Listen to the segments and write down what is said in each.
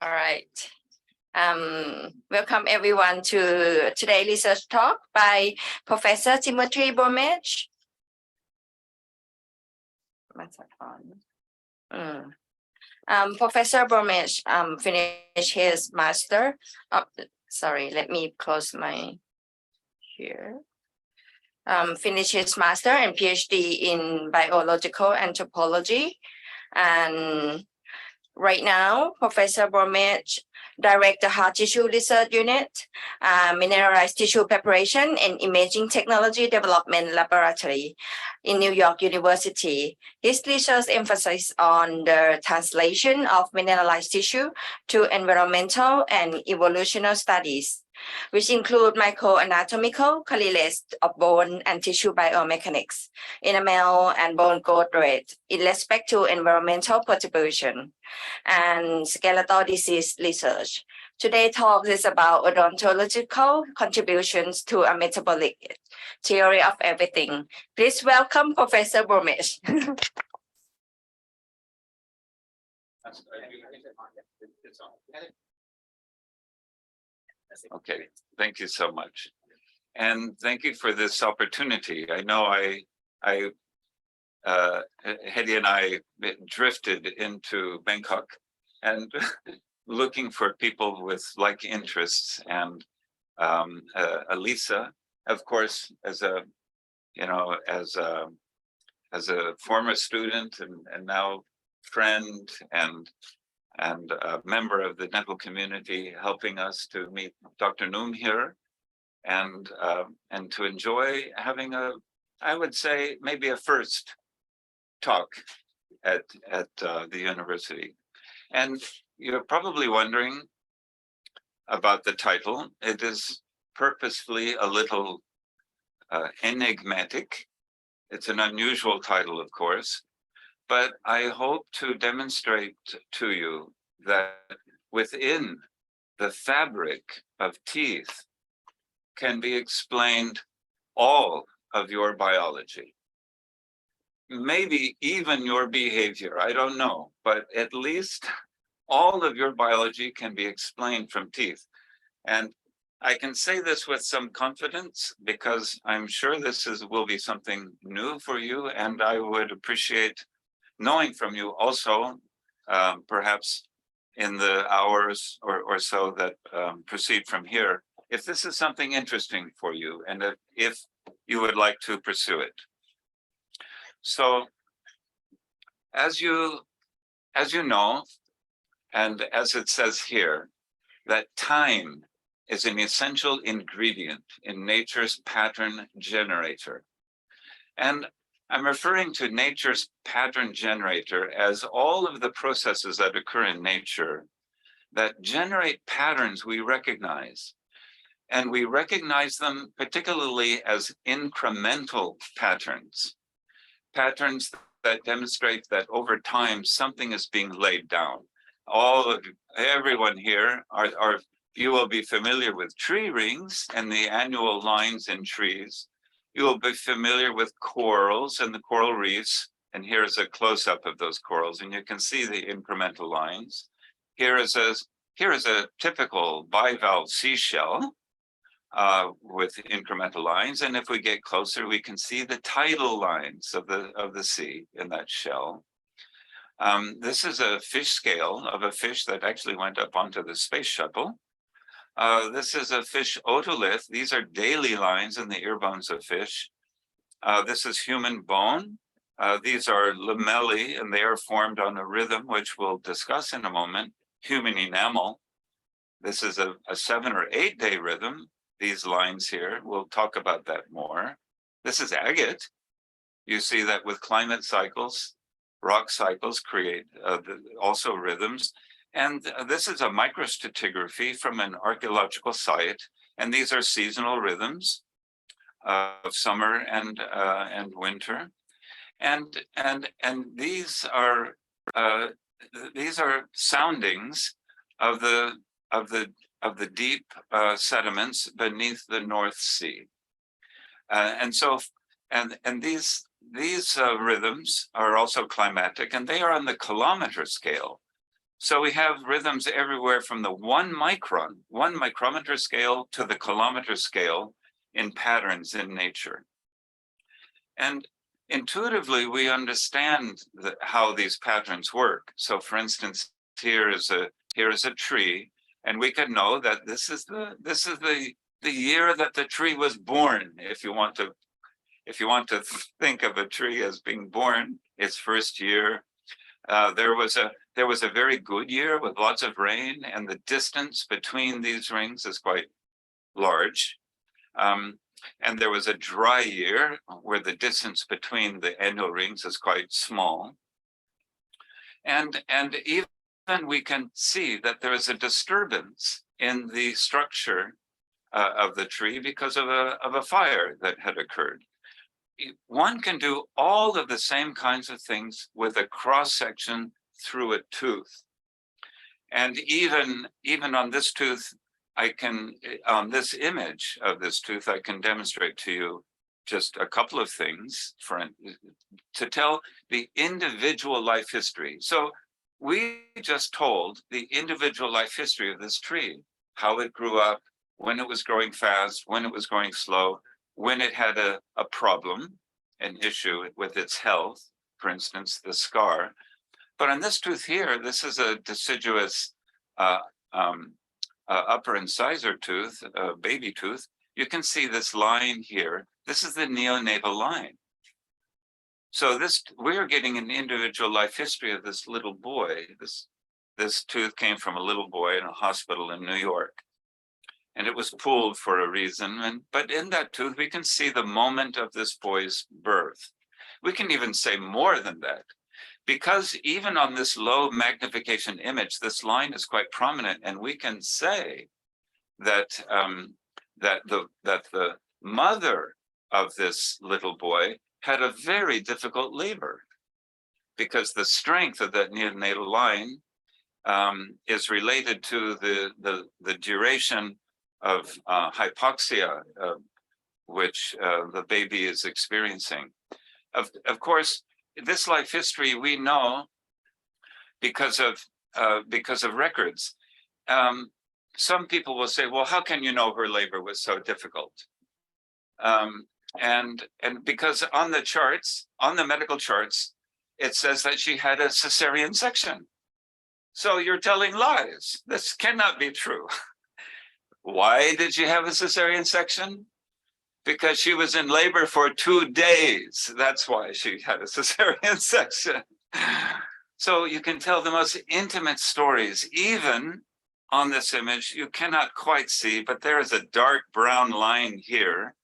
All right. Welcome everyone to today's research talk by Professor Timothy Bromage. Professor Bromage finished his master. Sorry, let me close my here. Finished his master and PhD in biological anthropology, and right now, Professor Bromage directs the Hard Tissue Research Unit, Mineralized Tissue Preparation and Imaging Technology Development Laboratory in New York University. His research emphasizes on the translation of mineralized tissue to environmental and evolutionary studies, which include microanatomical correlates of bone and tissue biomechanics, enamel and bone growth rate in respect to environmental contribution, and skeletal disease research. Today's talk is about odontological contributions to a metabolic theory of everything. Please welcome Professor Bromage. Okay, thank you so much. And thank you for this opportunity. I know Hedy and I drifted into Bangkok and looking for people with like interests, and Elisa, of course, as a former student and now friend and a member of the dental community, helping us to meet Dr. Noom here and to enjoy having I would say maybe a first talk at the university. And you're probably wondering about the title. It is purposefully a little enigmatic. It's an unusual title, of course, but I hope to demonstrate to you that within the fabric of teeth can be explained all of your biology. Maybe even your behavior, I don't know, but at least all of your biology can be explained from teeth. And I can say this with some confidence because I'm sure this will be something new for you, and I would appreciate knowing from you also, perhaps in the hours or so that proceed from here, if this is something interesting for you and if you would like to pursue it. So as you know, and as it says here, that time is an essential ingredient in nature's pattern generator. And I'm referring to nature's pattern generator as all of the processes that occur in nature that generate patterns we recognize. And we recognize them particularly as incremental patterns, patterns that demonstrate that over time something is being laid down. Everyone here you will be familiar with tree rings and the annual lines in trees. You will be familiar with corals and the coral reefs. And here's a close-up of those corals, and you can see the incremental lines. Here is a typical bivalve seashell with incremental lines. And if we get closer, we can see the tidal lines of the sea in that shell. This is a fish scale of a fish that actually went up onto the space shuttle. This is a fish otolith. These are daily lines in the ear bones of fish. This is human bone. These are lamellae, and they are formed on a rhythm, which we'll discuss in a moment. Human enamel. This is a 7 or 8 day rhythm. These lines here, we'll talk about that more. This is agate. You see that with climate cycles, rock cycles create also rhythms. And this is a microstratigraphy from an archaeological site. And these are seasonal rhythms of summer and winter. And these are soundings of the deep sediments beneath the North Sea. And these rhythms are also climatic, and they are on the kilometer scale. So we have rhythms everywhere from the 1 micrometer scale to the kilometer scale in patterns in nature. And intuitively, we understand how these patterns work. So for instance, here is a tree, and we could know that this is the year that the tree was born. If you want to think of a tree as being born, its first year. There was a very good year with lots of rain, and the distance between these rings is quite large. And there was a dry year where the distance between the annual rings is quite small. And even we can see that there is a disturbance in the structure of the tree because of a fire that had occurred. One can do all of the same kinds of things with a cross section through a tooth. And even on this tooth, on this image of this tooth, I can demonstrate to you just a couple of things to tell the individual life history. So we just told the individual life history of this tree, how it grew up, when it was growing fast, when it was growing slow, when it had a problem, an issue with its health, for instance, the scar. But on this tooth here, this is a deciduous upper incisor tooth, baby tooth. You can see this line here. This is the neonatal line. So we're getting an individual life history of this little boy. This tooth came from a little boy in a hospital in New York. And it was pulled for a reason. But in that tooth, we can see the moment of this boy's birth. We can even say more than that, because even on this low magnification image, this line is quite prominent, and we can say that the mother of this little boy had a very difficult labor, because the strength of that neonatal line is related to the duration of hypoxia, which the baby is experiencing. Of course, this life history we know because of records. Some people will say, well, how can you know her labor was so difficult? And because on the charts, on the medical charts, it says that she had a cesarean section. So you're telling lies. This cannot be true. Why did she have a cesarean section? Because she was in labor for 2 days. That's why she had a cesarean section. So you can tell the most intimate stories. Even on this image, you cannot quite see, but there is a dark brown line here.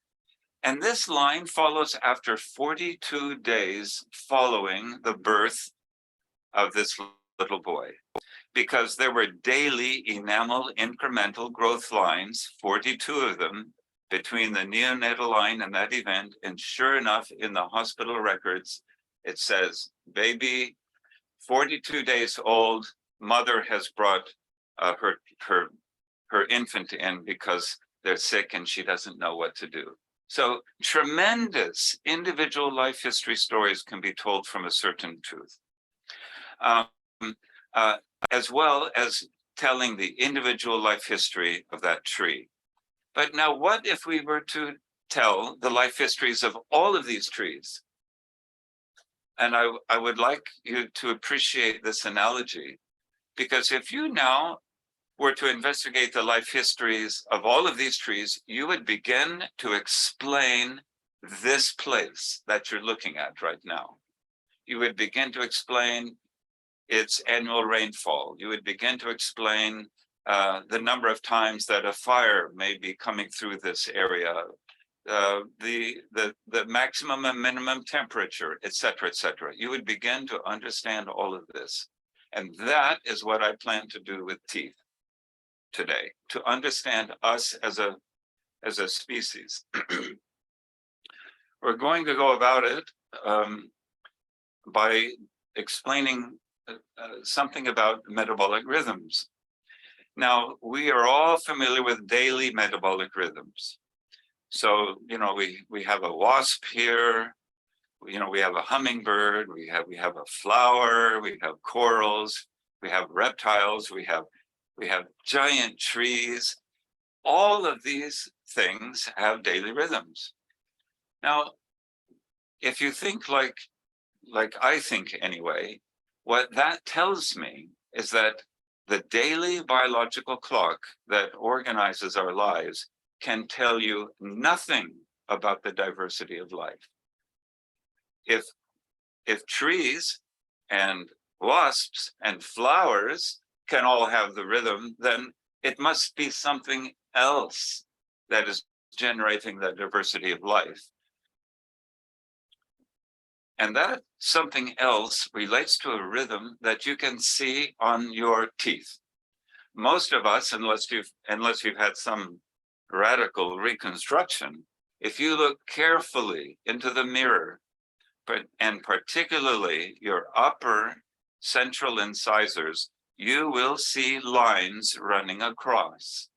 And this line follows after 42 days following the birth of this little boy, because there were daily enamel incremental growth lines, 42 of them, between the neonatal line and that event. And sure enough, in the hospital records, it says, baby, 42 days old, mother has brought her infant in because they're sick and she doesn't know what to do. So tremendous individual life history stories can be told from a certain tooth. As well as telling the individual life history of that tree. But now, what if we were to tell the life histories of all of these trees? And I would like you to appreciate this analogy, because if you now were to investigate the life histories of all of these trees, you would begin to explain this place that you're looking at right now. You would begin to explain its annual rainfall. You would begin to explain the number of times that a fire may be coming through this area, the maximum and minimum temperature, et cetera, et cetera. You would begin to understand all of this. And that is what I plan to do with teeth today, to understand us as a species. We're going to go about it by explaining something about metabolic rhythms. Now, we are all familiar with daily metabolic rhythms. So, we have a wasp here, we have a hummingbird, we have a flower, we have corals, we have reptiles, we have giant trees. All of these things have daily rhythms. Now, if you think like I think anyway, what that tells me is that the daily biological clock that organizes our lives can tell you nothing about the diversity of life. If trees and wasps and flowers can all have the rhythm, then it must be something else that is generating the diversity of life. And that something else relates to a rhythm that you can see on your teeth. Most of us, unless you've had some radical reconstruction, if you look carefully into the mirror, and particularly your upper central incisors, you will see lines running across.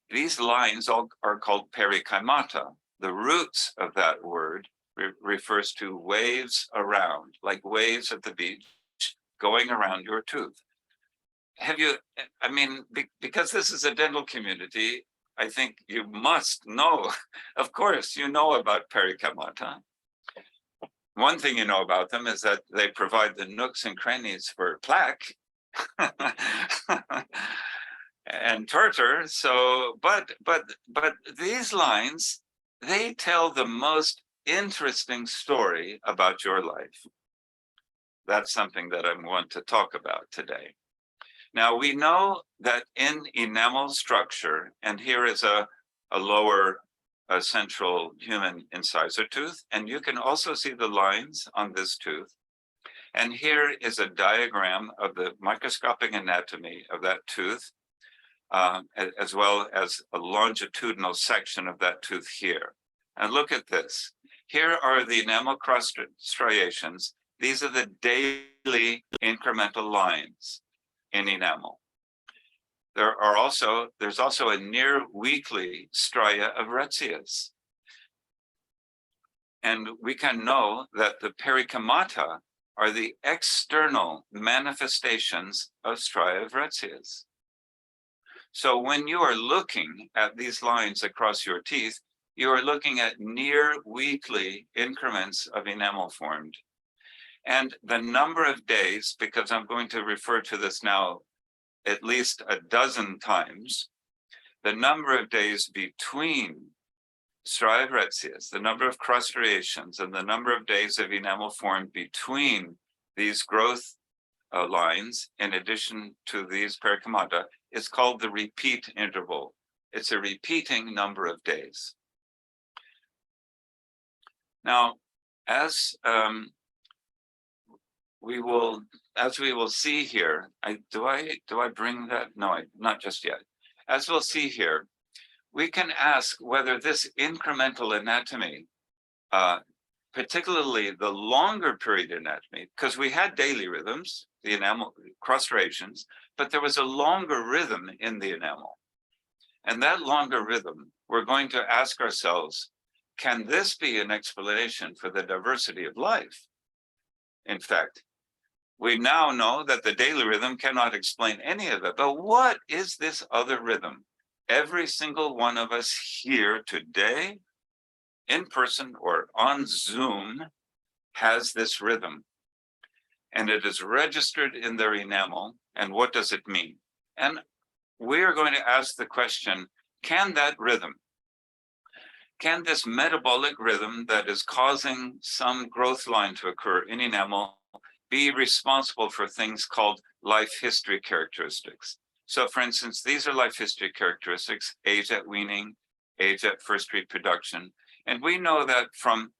These lines are called perikymata. The roots of that word refers to waves around, like waves at the beach going around your tooth. Because this is a dental community, I think you must know, of course, you know about perikymata. One thing you know about them is that they provide the nooks and crannies for plaque and tartar. So, but these lines, they tell the most interesting story about your life. That's something that I want to talk about today. Now, we know that in enamel structure, and here is a lower central human incisor tooth, and you can also see the lines on this tooth. And here is a diagram of the microscopic anatomy of that tooth, as well as a longitudinal section of that tooth here. And look at this. Here are the enamel cross striations. These are the daily incremental lines in enamel. There's also a near weekly stria of retzius. And we can know that the perikymata are the external manifestations of stria of retzius. So when you are looking at these lines across your teeth, you are looking at near weekly increments of enamel formed. And the number of days, because I'm going to refer to this now at least a dozen times, the number of days between stria of retzius, the number of cross striations, and the number of days of enamel formed between these growth lines, in addition to these perikymata, is called the repeat interval. It's a repeating number of days. Now, as we will see here, do I bring that? No, not just yet. As we'll see here, we can ask whether this incremental anatomy, particularly the longer period anatomy, because we had daily rhythms, the enamel cross striations, but there was a longer rhythm in the enamel. And that longer rhythm, we're going to ask ourselves, can this be an explanation for the diversity of life? In fact, we now know that the daily rhythm cannot explain any of it, but what is this other rhythm? Every single one of us here today, in person or on Zoom, has this rhythm. And it is registered in their enamel. And what does it mean? And we're going to ask the question, can that rhythm, can this metabolic rhythm that is causing some growth line to occur in enamel be responsible for things called life history characteristics? So for instance, these are life history characteristics: age at weaning, age at first reproduction. And we know that from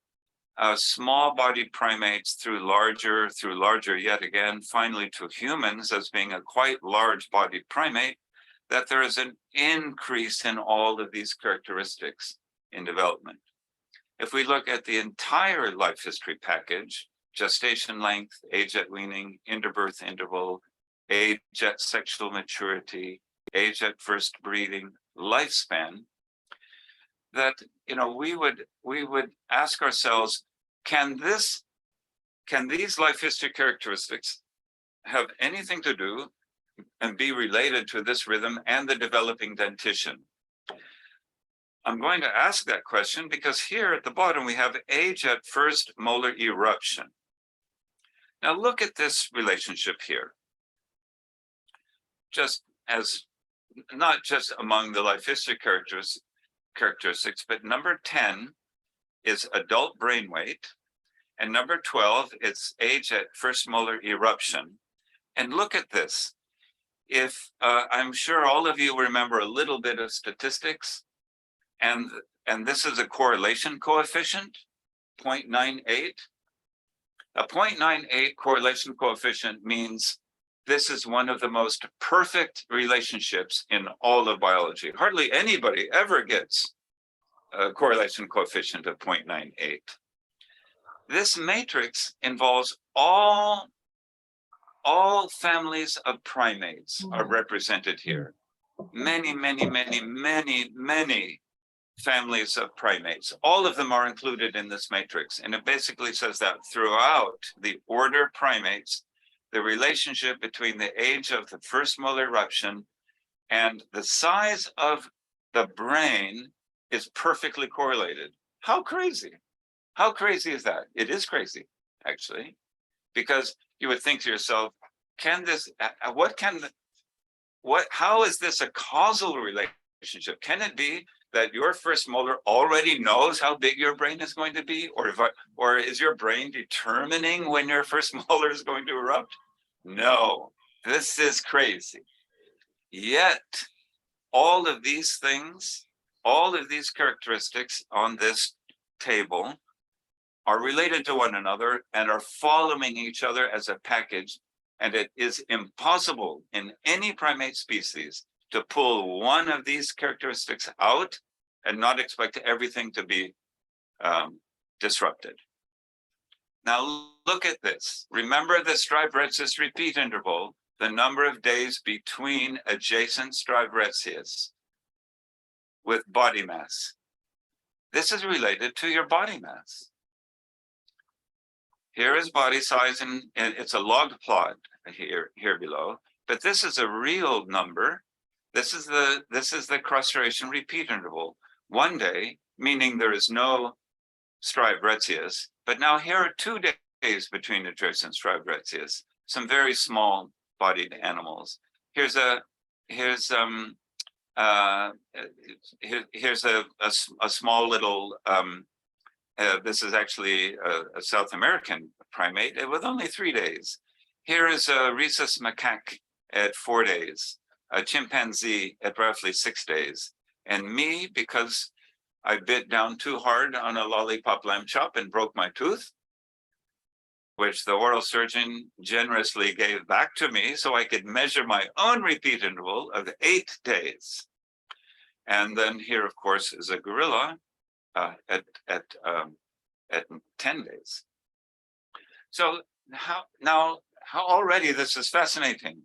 small bodied primates through larger yet again, finally to humans as being a quite large bodied primate, that there is an increase in all of these characteristics in development. If we look at the entire life history package, gestation length, age at weaning, interbirth interval, age at sexual maturity, age at first breeding, lifespan, that we would ask ourselves, can these life history characteristics have anything to do and be related to this rhythm and the developing dentition? I'm going to ask that question because here at the bottom we have age at first molar eruption. Now look at this relationship here. Just as, not just among the life history characteristics, but number 10 is adult brain weight, and number 12 is age at first molar eruption. And look at this. If I'm sure all of you remember a little bit of statistics, and this is a correlation coefficient, 0.98. A 0.98 correlation coefficient means this is one of the most perfect relationships in all of biology. Hardly anybody ever gets a correlation coefficient of 0.98. This matrix involves all families of primates are represented here. Many, many, many, many, many families of primates. All of them are included in this matrix. And it basically says that throughout the order primates, the relationship between the age of the first molar eruption and the size of the brain is perfectly correlated. How crazy? How crazy is that? It is crazy, actually, because you would think to yourself, how is this a causal relationship? Can it be that your first molar already knows how big your brain is going to be? Or is your brain determining when your first molar is going to erupt? No, this is crazy. Yet, all of these things, all of these characteristics on this table are related to one another and are following each other as a package. And it is impossible in any primate species to pull one of these characteristics out and not expect everything to be disrupted. Now look at this. Remember the Stryvretzius repeat interval, the number of days between adjacent Stryvretzius with body mass. This is related to your body mass. Here is body size, and it's a log plot here below, but this is a real number. This is the crustulation repeat interval. 1 day, meaning there is no Stryvretzius, but now here are 2 days between adjacent Stryvretzius, some very small bodied animals. Here's a small little, this is actually a South American primate with only 3 days. Here is a rhesus macaque at 4 days, a chimpanzee at roughly 6 days. And me, because I bit down too hard on a lollipop lamb chop and broke my tooth, which the oral surgeon generously gave back to me so I could measure my own repeat interval of 8 days. And then here, of course, is a gorilla at 10 days. So how already this is fascinating,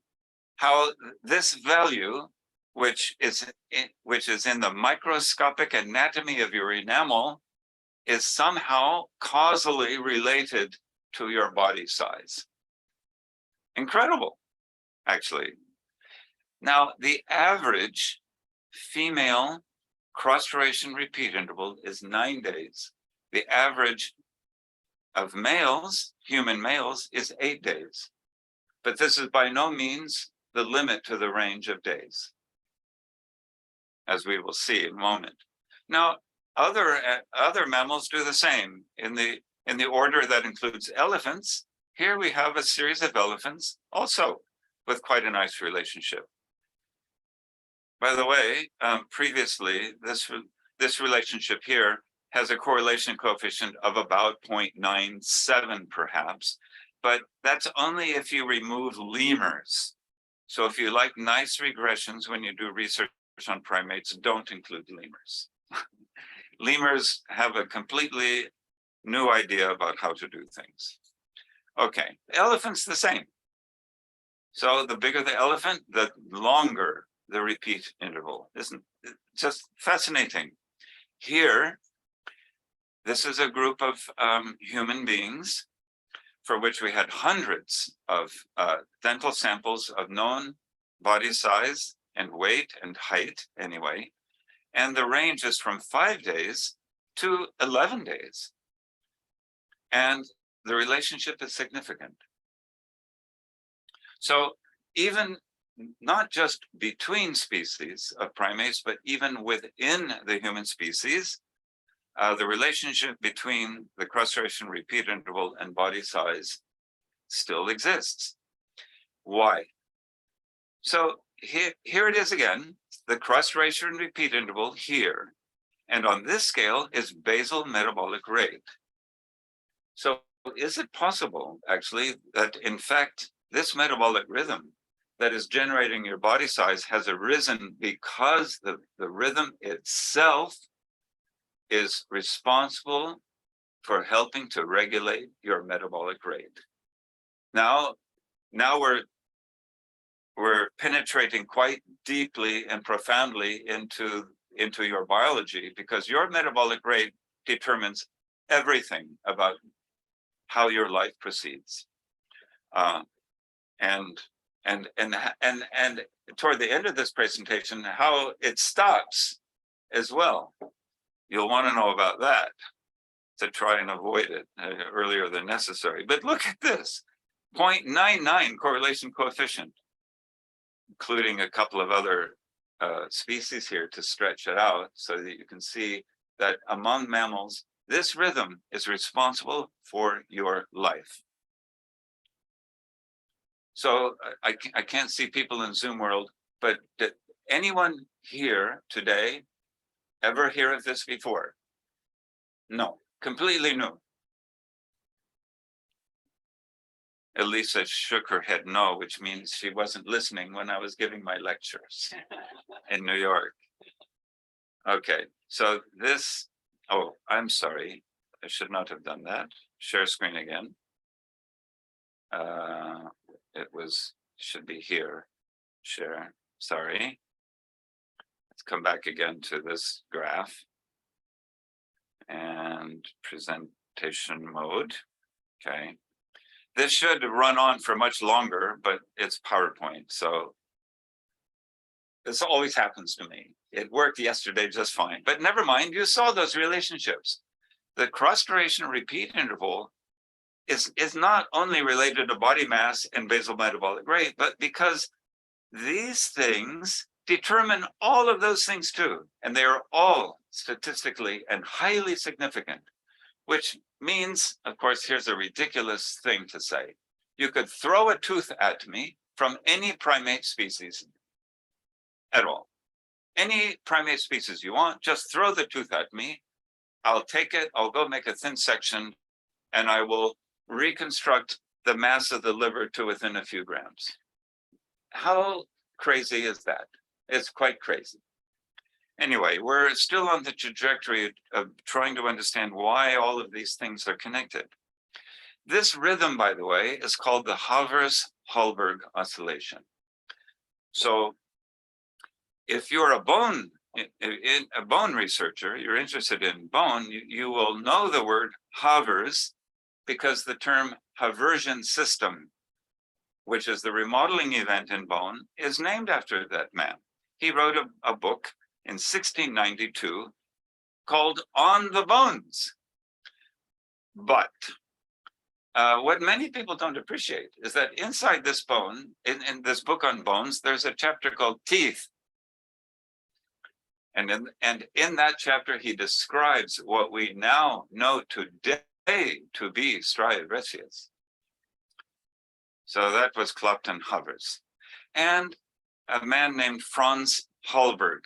how this value, which is in the microscopic anatomy of your enamel, is somehow causally related to your body size. Incredible, actually. Now, the average female crustulation repeat interval is 9 days. The average of males, human males, is 8 days. But this is by no means the limit to the range of days, as we will see in a moment. Now, other mammals do the same. In the order that includes elephants, here we have a series of elephants also with quite a nice relationship. By the way, previously, this relationship here has a correlation coefficient of about 0.97 perhaps, but that's only if you remove lemurs. So if you like nice regressions when you do research on primates, don't include lemurs. Lemurs have a completely new idea about how to do things. Okay, elephants the same. So the bigger the elephant, the longer the repeat interval. Isn't it just fascinating? Here, this is a group of human beings for which we had hundreds of dental samples of known body size and weight and height anyway. And the range is from 5 days to 11 days. And the relationship is significant. So even not just between species of primates, but even within the human species, the relationship between the cross-ration repeat interval and body size still exists. Why? So here it is again, the cross-ration repeat interval here, and on this scale is basal metabolic rate. So is it possible, actually, that in fact, this metabolic rhythm that is generating your body size has arisen because the rhythm itself is responsible for helping to regulate your metabolic rate? Now we're penetrating quite deeply and profoundly into your biology, because your metabolic rate determines everything about how your life proceeds. And toward the end of this presentation, how it stops as well. You'll want to know about that to try and avoid it earlier than necessary. But look at this, 0.99 correlation coefficient, including a couple of other species here to stretch it out so that you can see that among mammals, this rhythm is responsible for your life. So I can't see people in Zoom world, but did anyone here today ever hear of this before? No, completely new. Elisa shook her head no, which means she wasn't listening when I was giving my lectures in New York. Okay, so this, oh, I'm sorry. I should not have done that. Share screen again. It should be here. Share, sorry. Let's come back again to this graph and presentation mode. Okay. This should run on for much longer, but it's PowerPoint. So this always happens to me. It worked yesterday just fine, but never mind, you saw those relationships. The cross-duration repeat interval is not only related to body mass and basal metabolic rate, but because these things determine all of those things too. And they are all statistically and highly significant, which means, of course, here's a ridiculous thing to say. You could throw a tooth at me from any primate species at all. Any primate species you want, just throw the tooth at me. I'll take it, I'll go make a thin section, and I will reconstruct the mass of the liver to within a few grams. How crazy is that? It's quite crazy. Anyway, we're still on the trajectory of trying to understand why all of these things are connected. This rhythm, by the way, is called the Havers-Hallberg oscillation. So if you're a bone researcher, you're interested in bone, you will know the word Havers, because the term Haversian system, which is the remodeling event in bone, is named after that man. He wrote a book in 1692 called On the Bones. But what many people don't appreciate is that inside this bone, in this book on bones, there's a chapter called Teeth. And in that chapter, he describes what we now know today to be stria breccias. So that was Clopton Havers. And a man named Franz Hallberg.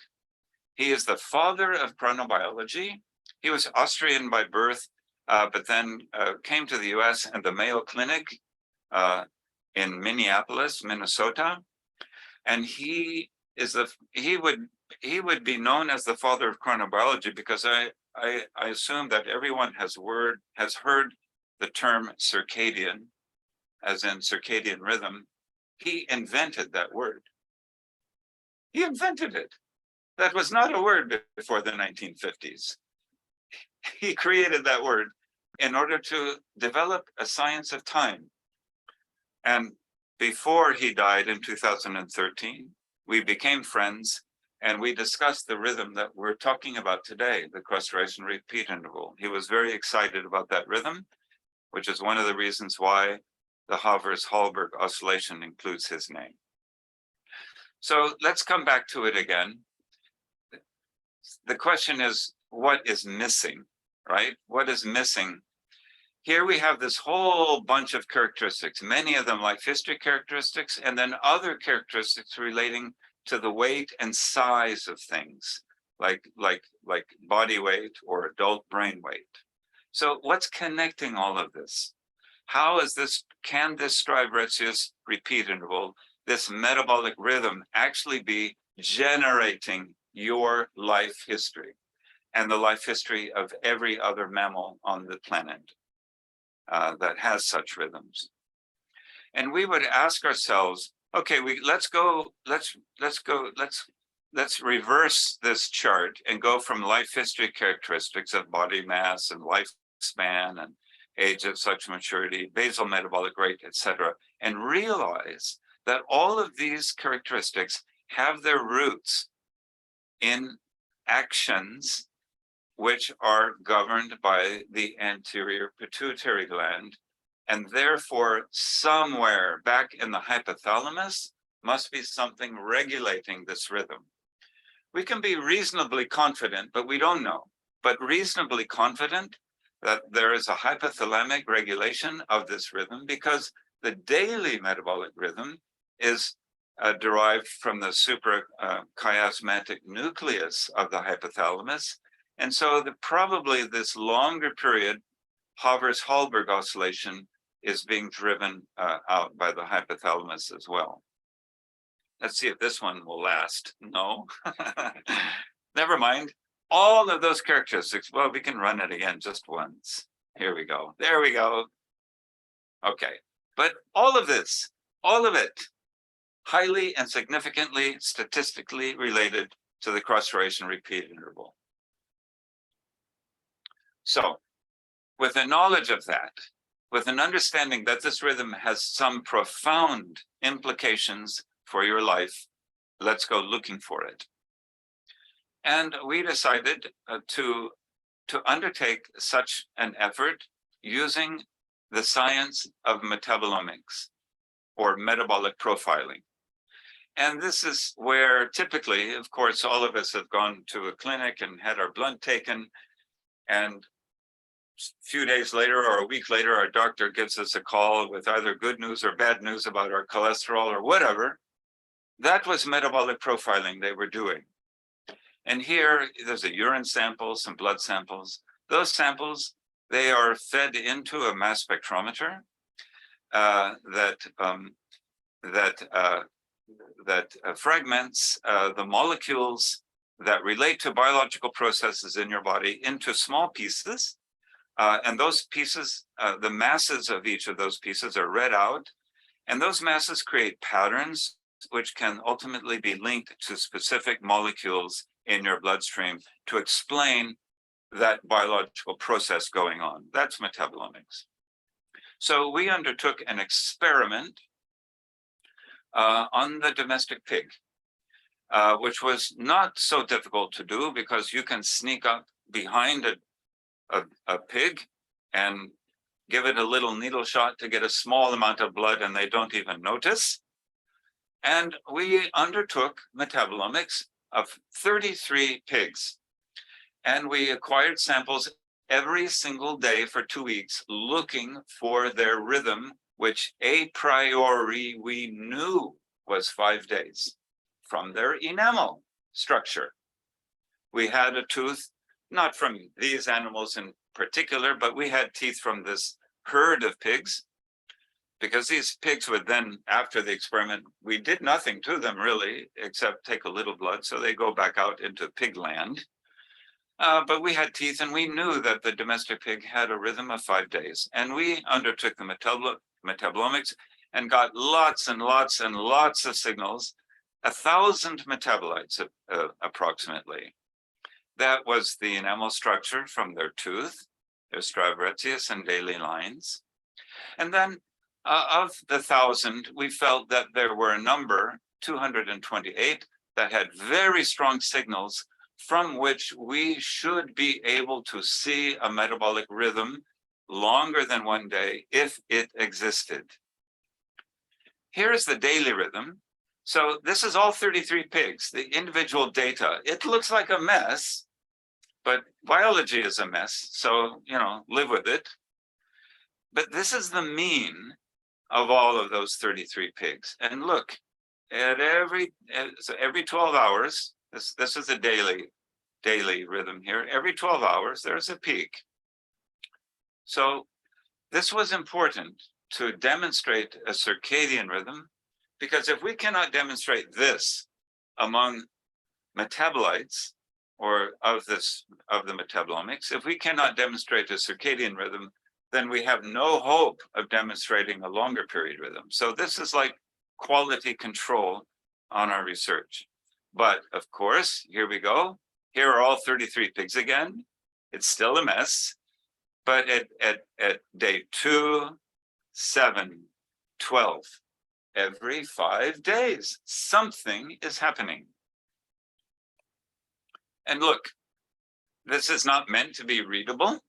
He is the father of chronobiology. He was Austrian by birth, but then came to the US and the Mayo Clinic in Minneapolis, Minnesota. And he would be known as the father of chronobiology, because I assume that everyone has heard the term circadian, as in circadian rhythm. He invented that word. He invented it. That was not a word before the 1950s. He created that word in order to develop a science of time. And before he died in 2013, we became friends and we discussed the rhythm that we're talking about today, the cross-duration repeat interval. He was very excited about that rhythm, which is one of the reasons why the Havers-Hallberg oscillation includes his name. So let's come back to it again. The question is, what is missing, right? What is missing? Here we have this whole bunch of characteristics, many of them life history characteristics, and then other characteristics relating to the weight and size of things, like body weight or adult brain weight. So what's connecting all of this? How is this, can this Stryve-Retzius repeat interval, this metabolic rhythm, actually be generating your life history and the life history of every other mammal on the planet that has such rhythms? And we would ask ourselves, okay, let's reverse this chart and go from life history characteristics of body mass and lifespan and age of sexual maturity, basal metabolic rate, etc., and realize that all of these characteristics have their roots in actions which are governed by the anterior pituitary gland, and therefore somewhere back in the hypothalamus must be something regulating this rhythm. We can be reasonably confident, but we don't know, but reasonably confident that there is a hypothalamic regulation of this rhythm because the daily metabolic rhythm is derived from the suprachiasmatic nucleus of the hypothalamus. And so probably this longer period Havers-Hallberg oscillation is being driven out by the hypothalamus as well. Let's see if this one will last. No, never mind. All of those characteristics, well, we can run it again just once. Here we go. There we go. Okay, but all of this, all of it, highly and significantly statistically related to the cross-duration repeat interval. So with a knowledge of that, with an understanding that this rhythm has some profound implications for your life, let's go looking for it. And we decided to undertake such an effort using the science of metabolomics or metabolic profiling. And this is where typically, of course, all of us have gone to a clinic and had our blood taken, and a few days later or a week later, our doctor gives us a call with either good news or bad news about our cholesterol or whatever. That was metabolic profiling they were doing. And here, there's a urine sample, some blood samples. Those samples, they are fed into a mass spectrometer that fragments the molecules that relate to biological processes in your body into small pieces. And those pieces, the masses of each of those pieces are read out. And those masses create patterns which can ultimately be linked to specific molecules in your bloodstream to explain that biological process going on. That's metabolomics. So we undertook an experiment on the domestic pig, which was not so difficult to do because you can sneak up behind a pig and give it a little needle shot to get a small amount of blood and they don't even notice. And we undertook metabolomics of 33 pigs. And we acquired samples every single day for 2 weeks, looking for their rhythm, which a priori we knew was 5 days from their enamel structure. We had a tooth, not from these animals in particular, but we had teeth from this herd of pigs, because these pigs would then, after the experiment, we did nothing to them really, except take a little blood, so they go back out into pig land. But we had teeth and we knew that the domestic pig had a rhythm of 5 days. And we undertook the metabolomics and got lots and lots and lots of signals, 1,000 metabolites approximately. That was the enamel structure from their tooth. There's Strava and daily lines. And then of the 1,000, we felt that there were a number, 228, that had very strong signals from which we should be able to see a metabolic rhythm longer than one day if it existed. Here's the daily rhythm. So this is all 33 pigs, the individual data. It looks like a mess, but biology is a mess. So, live with it. But this is the mean of all of those 33 pigs. And look, at every 12 hours, this is a daily rhythm here. Every 12 hours, there's a peak. So this was important to demonstrate a circadian rhythm, because if we cannot demonstrate this among metabolites or of the metabolomics, if we cannot demonstrate a circadian rhythm, then we have no hope of demonstrating a longer period rhythm. So this is like quality control on our research. But of course, here we go. Here are all 33 pigs again. It's still a mess. But at day 2, 7, 12, every 5 days, something is happening. And look, this is not meant to be readable,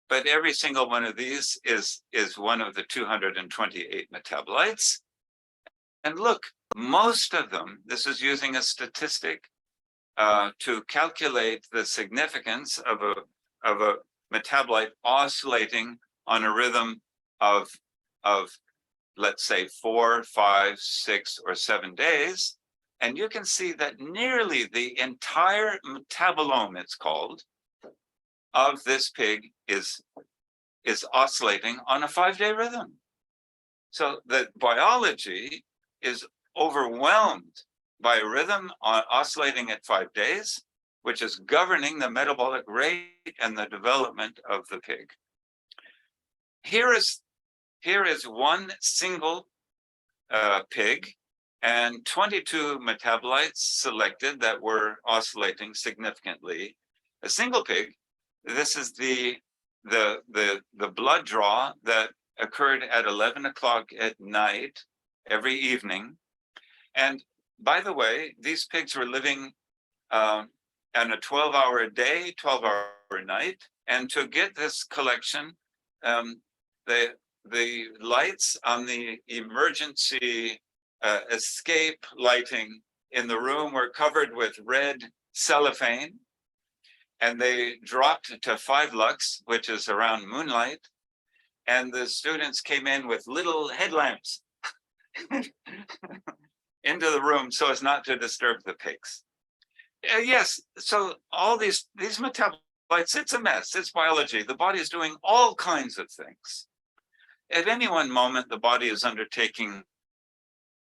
but every single one of these is one of the 228 metabolites. And look, most of them, this is using a statistic to calculate the significance of a metabolite oscillating on a rhythm of let's say 4, 5, 6, or 7 days. And you can see that nearly the entire metabolome, it's called, of this pig is oscillating on a 5-day rhythm. So the biology is overwhelmed by a rhythm oscillating at 5 days, which is governing the metabolic rate and the development of the pig. Here is one single pig and 22 metabolites selected that were oscillating significantly. A single pig. This is the blood draw that occurred at 11 o'clock at night every evening. And by the way, these pigs were living on a 12-hour a day, 12-hour night. And to get this collection, the lights on the emergency escape lighting in the room were covered with red cellophane, and they dropped to 5 lux, which is around moonlight. And the students came in with little headlamps into the room so as not to disturb the pigs. Yes, so all these metabolites, it's a mess, it's biology. The body is doing all kinds of things. At any one moment, the body is undertaking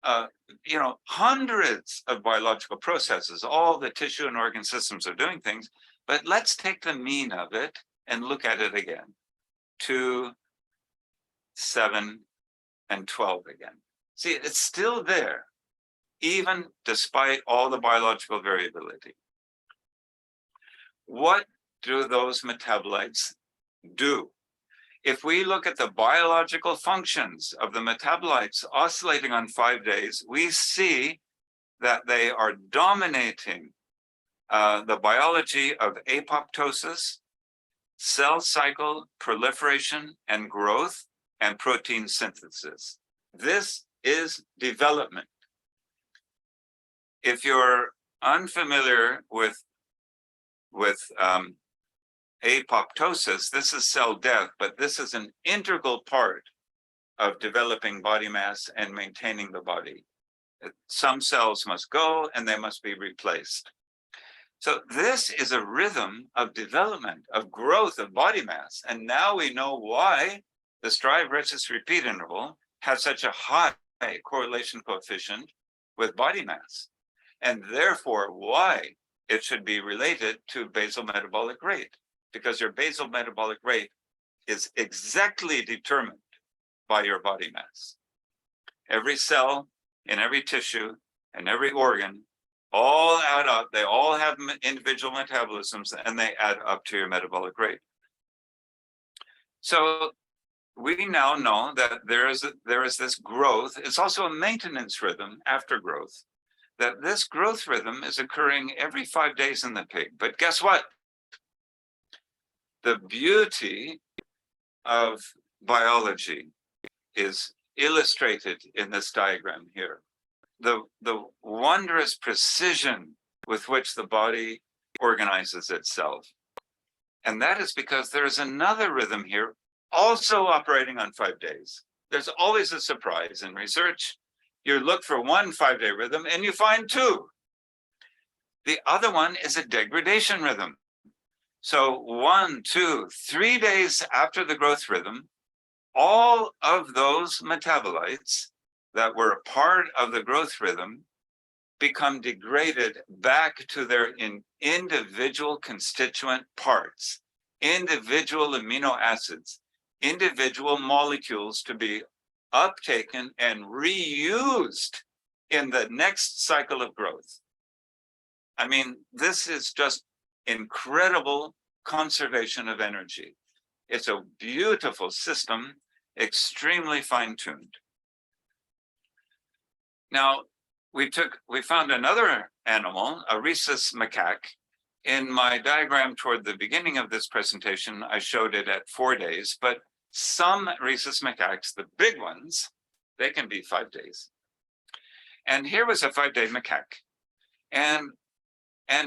hundreds of biological processes. All the tissue and organ systems are doing things, but let's take the mean of it and look at it again. 2, 7, and 12 again. See, it's still there, even despite all the biological variability. What do those metabolites do? If we look at the biological functions of the metabolites oscillating on 5 days, we see that they are dominating the biology of apoptosis, cell cycle, proliferation and growth, and protein synthesis. This is development. If you're unfamiliar with apoptosis, this is cell death, but this is an integral part of developing body mass and maintaining the body. Some cells must go and they must be replaced. So this is a rhythm of development, of growth of body mass. And now we know why the strive-resist repeat interval has such a high correlation coefficient with body mass, and therefore why it should be related to basal metabolic rate, because your basal metabolic rate is exactly determined by your body mass. Every cell in every tissue and every organ all add up. They all have individual metabolisms, and they add up to your metabolic rate. So we now know that there is this growth. It's also a maintenance rhythm after growth, that this growth rhythm is occurring every 5 days in the pig. But guess what? The beauty of biology is illustrated in this diagram here. The wondrous precision with which the body organizes itself. And that is because there is another rhythm here also operating on 5 days. There's always a surprise in research. You look for one 5-day rhythm and you find two. The other one is a degradation rhythm. So 1, 2, 3 days after the growth rhythm, all of those metabolites that were a part of the growth rhythm become degraded back to their individual constituent parts, individual amino acids, individual molecules to be uptaken and reused in the next cycle of growth. I mean, this is just incredible conservation of energy. It's a beautiful system, extremely fine-tuned. Now, we found another animal, a rhesus macaque. In my diagram toward the beginning of this presentation, I showed it at 4 days, but some rhesus macaques, the big ones, they can be 5 days. And here was a 5-day macaque. And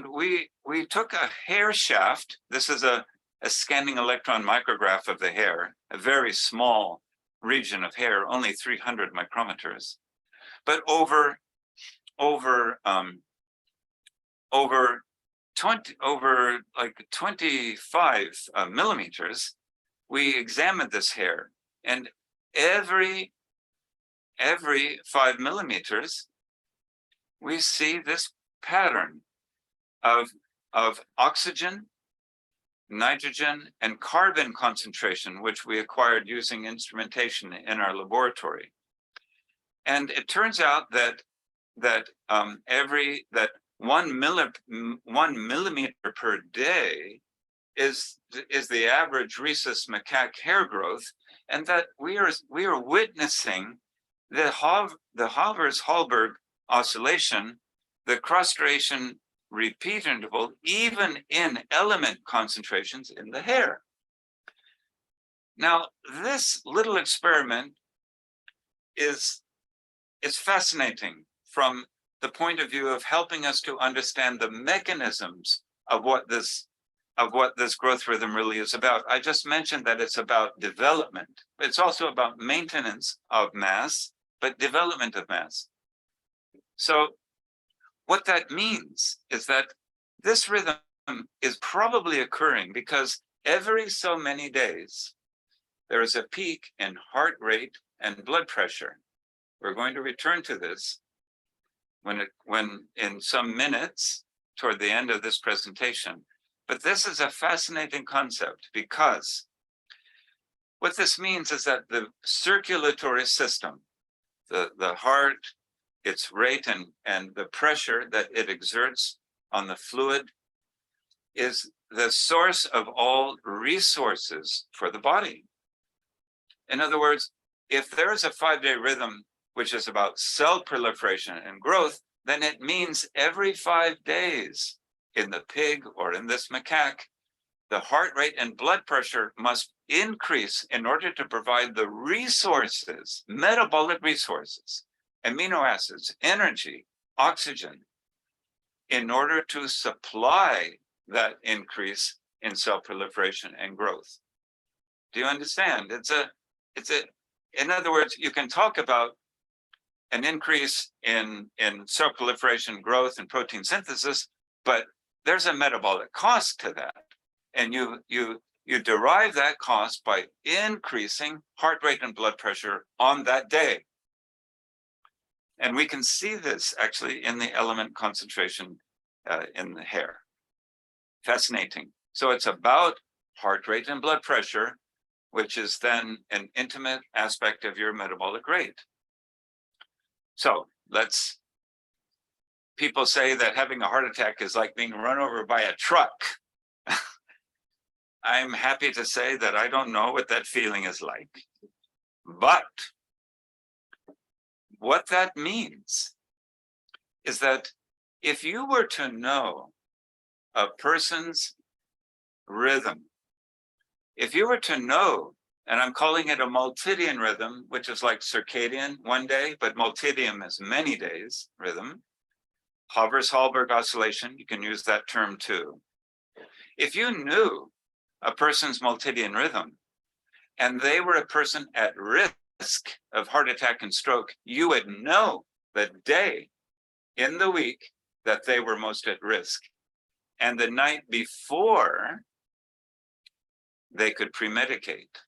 we took a hair shaft. This is a scanning electron micrograph of the hair, a very small region of hair, only 300 micrometers. But over 25 millimeters, we examined this hair, and every 5 millimeters, we see this pattern of oxygen, nitrogen, and carbon concentration, which we acquired using instrumentation in our laboratory. And it turns out that 1 millimeter per day is the average rhesus macaque hair growth, and that we are witnessing the Havers-Hallberg oscillation, the crustration repeat interval, even in element concentrations in the hair. Now, this little experiment is fascinating from the point of view of helping us to understand the mechanisms of what this growth rhythm really is about. I just mentioned that it's about development. It's also about maintenance of mass, but development of mass. So what that means is that this rhythm is probably occurring because every so many days, there is a peak in heart rate and blood pressure. We're going to return to this when in some minutes toward the end of this presentation. But this is a fascinating concept because what this means is that the circulatory system, the heart, its rate and the pressure that it exerts on the fluid is the source of all resources for the body. In other words, if there is a 5-day rhythm which is about cell proliferation and growth, then it means every 5 days in the pig or in this macaque, the heart rate and blood pressure must increase in order to provide the resources, metabolic resources, amino acids, energy, oxygen, in order to supply that increase in cell proliferation and growth. Do you understand? In other words, you can talk about an increase in cell proliferation, growth, and protein synthesis, but there's a metabolic cost to that. And you derive that cost by increasing heart rate and blood pressure on that day. And we can see this actually in the element concentration in the hair. Fascinating. So it's about heart rate and blood pressure, which is then an intimate aspect of your metabolic rate. So people say that having a heart attack is like being run over by a truck. I'm happy to say that I don't know what that feeling is like. But what that means is that if you were to know a person's rhythm, if you were to know, and I'm calling it a multidian rhythm, which is like circadian one day, but multidian is many days rhythm, Havers-Hallberg oscillation, you can use that term too. If you knew a person's multidian rhythm and they were a person at risk of heart attack and stroke, you would know the day in the week that they were most at risk. And the night before, they could premedicate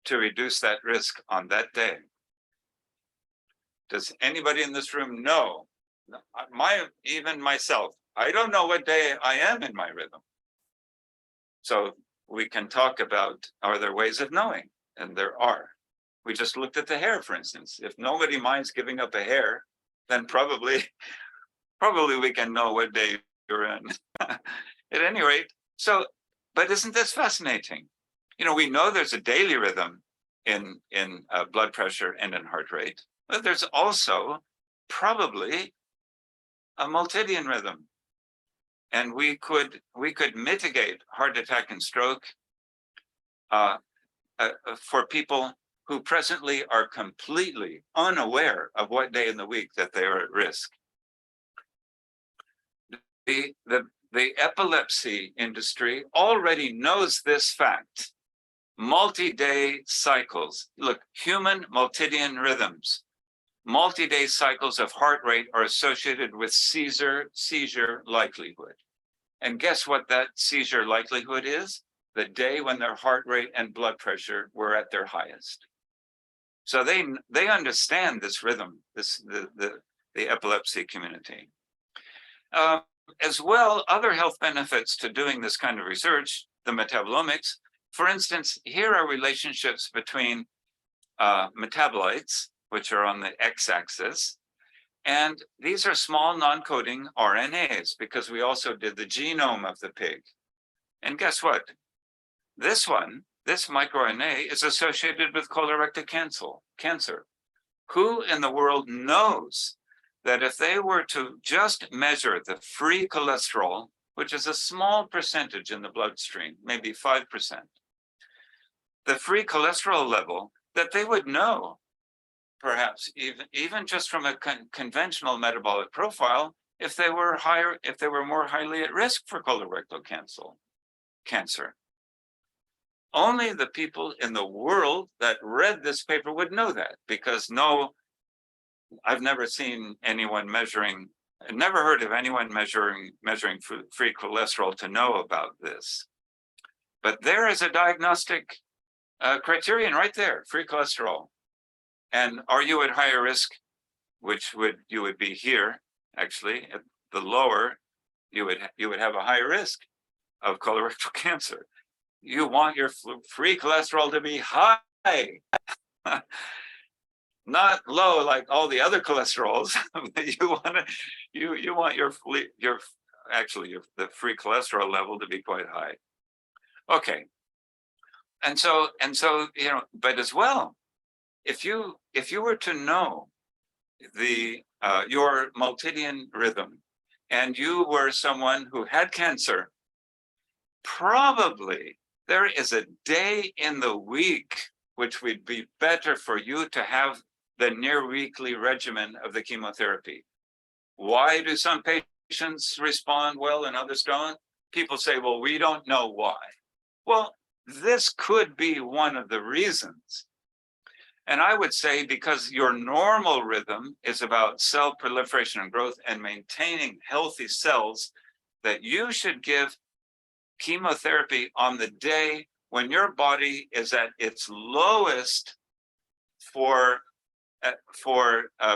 to reduce that risk on that day. Does anybody in this room know? Even myself, I don't know what day I am in my rhythm. So we can talk about, are there ways of knowing? And there are. We just looked at the hair, for instance. If nobody minds giving up a hair, then probably we can know what day you're in. At any rate, but isn't this fascinating? You know, we know there's a daily rhythm in blood pressure and in heart rate, but there's also probably a multidian rhythm. And we could mitigate heart attack and stroke for people who presently are completely unaware of what day in the week that they are at risk. The epilepsy industry already knows this fact. Multi-day cycles. Look, human multidian rhythms. Multi-day cycles of heart rate are associated with seizure likelihood. And guess what that seizure likelihood is? The day when their heart rate and blood pressure were at their highest. So they understand this rhythm, the epilepsy community. As well, other health benefits to doing this kind of research, the metabolomics. For instance, here are relationships between metabolites, which are on the x-axis, and these are small non-coding RNAs, because we also did the genome of the pig. And guess what? This microRNA is associated with colorectal cancer. Who in the world knows that if they were to just measure the free cholesterol, which is a small percentage in the bloodstream, maybe 5%, the free cholesterol level, that they would know, perhaps even just from a conventional metabolic profile, if they were more highly at risk for colorectal cancer. Only the people in the world that read this paper would know that, because I've never seen anyone measuring, I've never heard of anyone measuring free cholesterol to know about this. But there is a diagnostic criterion right there, free cholesterol. And are you at higher risk, which you would be here, actually, at the lower, you would have a higher risk of colorectal cancer. You want your free cholesterol to be high, not low like all the other cholesterols. you want the free cholesterol level to be quite high. Okay, and so but as well, if you were to know your multidian rhythm, and you were someone who had cancer, probably there is a day in the week which would be better for you to have the near weekly regimen of the chemotherapy. Why do some patients respond well and others don't? People say, well, we don't know why. Well, this could be one of the reasons. And I would say, because your normal rhythm is about cell proliferation and growth and maintaining healthy cells, that you should give chemotherapy on the day when your body is at its lowest for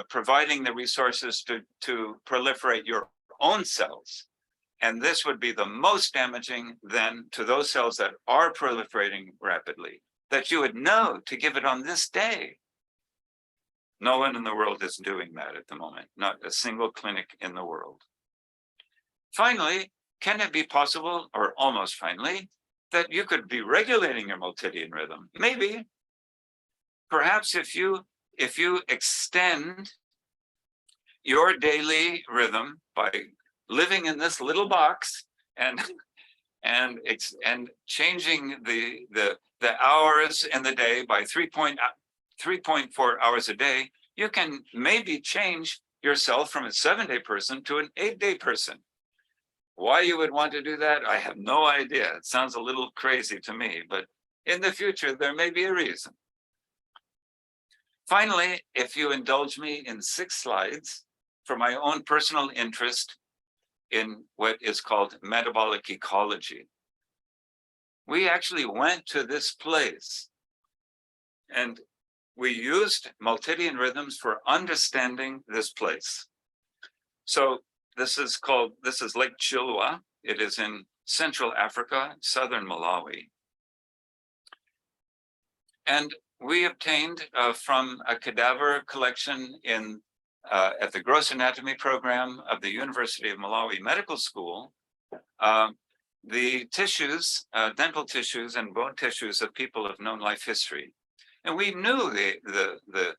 providing the resources to proliferate your own cells. And this would be the most damaging then to those cells that are proliferating rapidly, that you would know to give it on this day. No one in the world is doing that at the moment, not a single clinic in the world. Finally, can it be possible, or almost finally, that you could be regulating your multidian rhythm. Maybe, perhaps if you extend your daily rhythm by living in this little box and changing the hours in the day by 3.4 hours a day, you can maybe change yourself from a 7-day person to an 8-day person. Why you would want to do that, I have no idea. It sounds a little crazy to me, but in the future, there may be a reason. Finally, if you indulge me in 6 slides for my own personal interest in what is called metabolic ecology. We actually went to this place and we used multidian rhythms for understanding this place. So this is Lake Chilwa. It is in Central Africa, southern Malawi. And we obtained from a cadaver collection at the Gross Anatomy program of the University of Malawi Medical School, the tissues, dental tissues and bone tissues of people of known life history. And we knew the